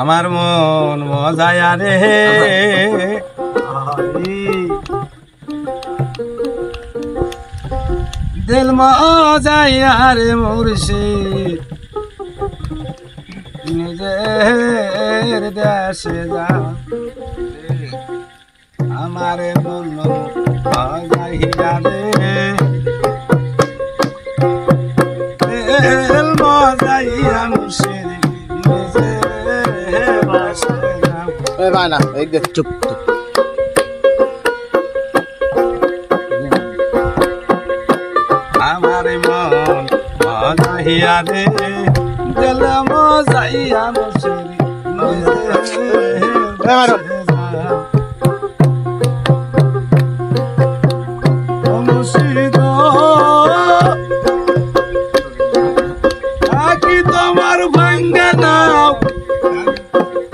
আমার মন মজায়া রে দিল মজায়া রে মুর্শিদ নিজের দেশে যা আমার মন মজায়া রে দিল মজায়া মুর্শিদ ভাই না একদম চুপ আমার মন মজাইয়া রে দিল মজাইয়া মুর্শিদ মুর্শিদ আকি তোমার ভাঙ্গা নাও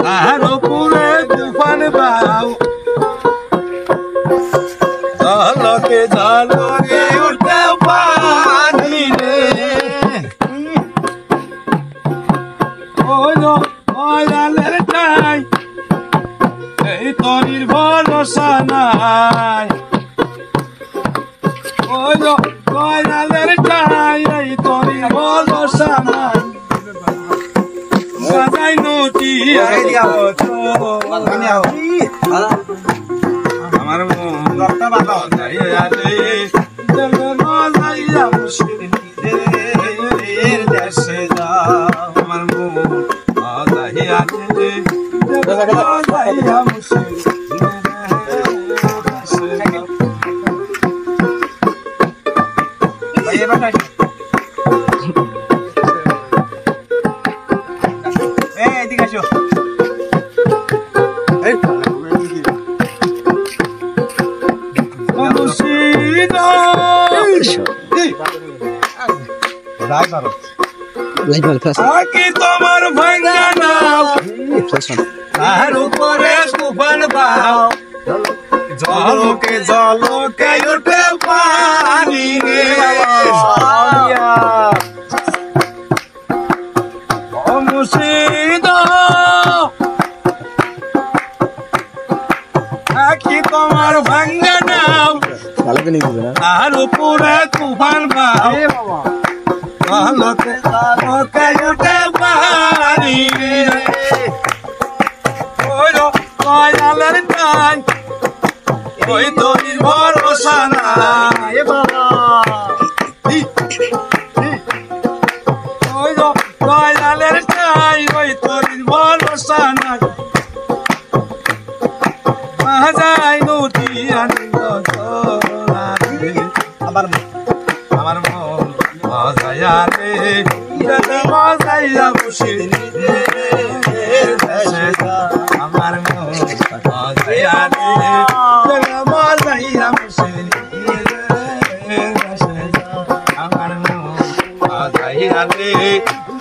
তাহার উপরে তুফান বাও ঝলকে ঝলকে উঠে পানি রে ওয়ালের টাই এই তরির ভরসা নাই ওয়ালের টাই এই তরির ভরসা নাই বাজাই নদী আমার মন মজাইয়া রে দিল মজাইয়া মুর্শিদ নিজের দেশে যাও আমার মন মজাইয়া রে দিল মজাইয়া মুর্শিদ এদিকে আসো মুর্শিদ আকি তোমার ভাঙ্গা নাও তার উপরে তুফান বাও ঝলকে ঝলকে উঠে পানি রে ও মুর্শিদ আকি তোমার ভাঙ্গা নাও তার উপরে তুফান বাও ঝলকে ঝলকে উঠে পানি রে দয়ালের টাই ওই তরির ভরসা নাই বাবা ওই দয়ালের টাই ওই তরির ভরসা নাই মাজাই নদী আনন্দ আমার মন মজাইয়া রে দিল মজাইয়া মুর্শিদ নিজের দেশে আমার মন মজাইয়া রে দিল মজাইয়া মুর্শিদ নিজের দেশে আমার মন মজাইয়া রে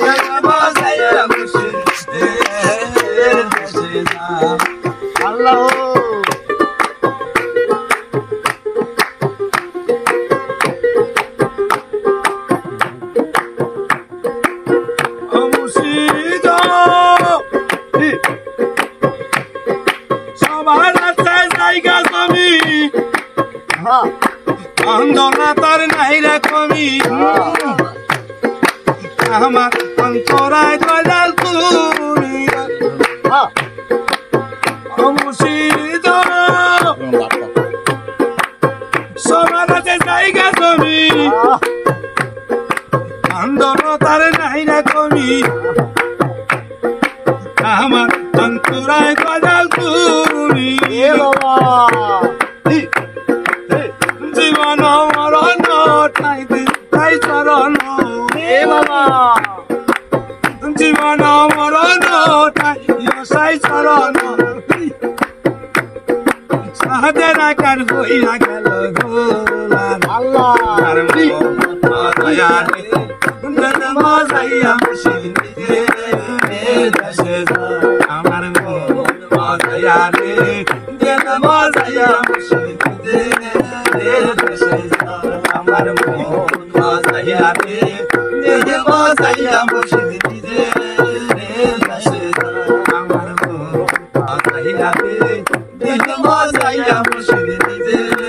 দিল মজাইয়া মুর্শিদ নিজের দেশে আল্লাহ অন্ধনা তার নাই রে কমি আমার অন্তরায় দয়াল তুমি মুর্শিদ সবার আছে জায়গা তুমি অন্ধনা তার নাই রে কমি আমার অন্তরায় দয়াল তুমি জীবন মরণ ঠাই তাই চরণ বাবা জীবন মরণ ঠাই সাই চরণ সাহাদের আকার হইয়া গেল আল্লাহ মজাইয়া মুর্শিদ নিজের দেশে আমার মজাইয়া রে দিল মজাইয়া মুর্শিদ নিজের দেশে আমার মজাইয়া রে দিল মজাইয়া মুর্শিদ নিজের দেশে আমার আহিয়াবে দিল মজাইয়া মুর্শিদ নিজে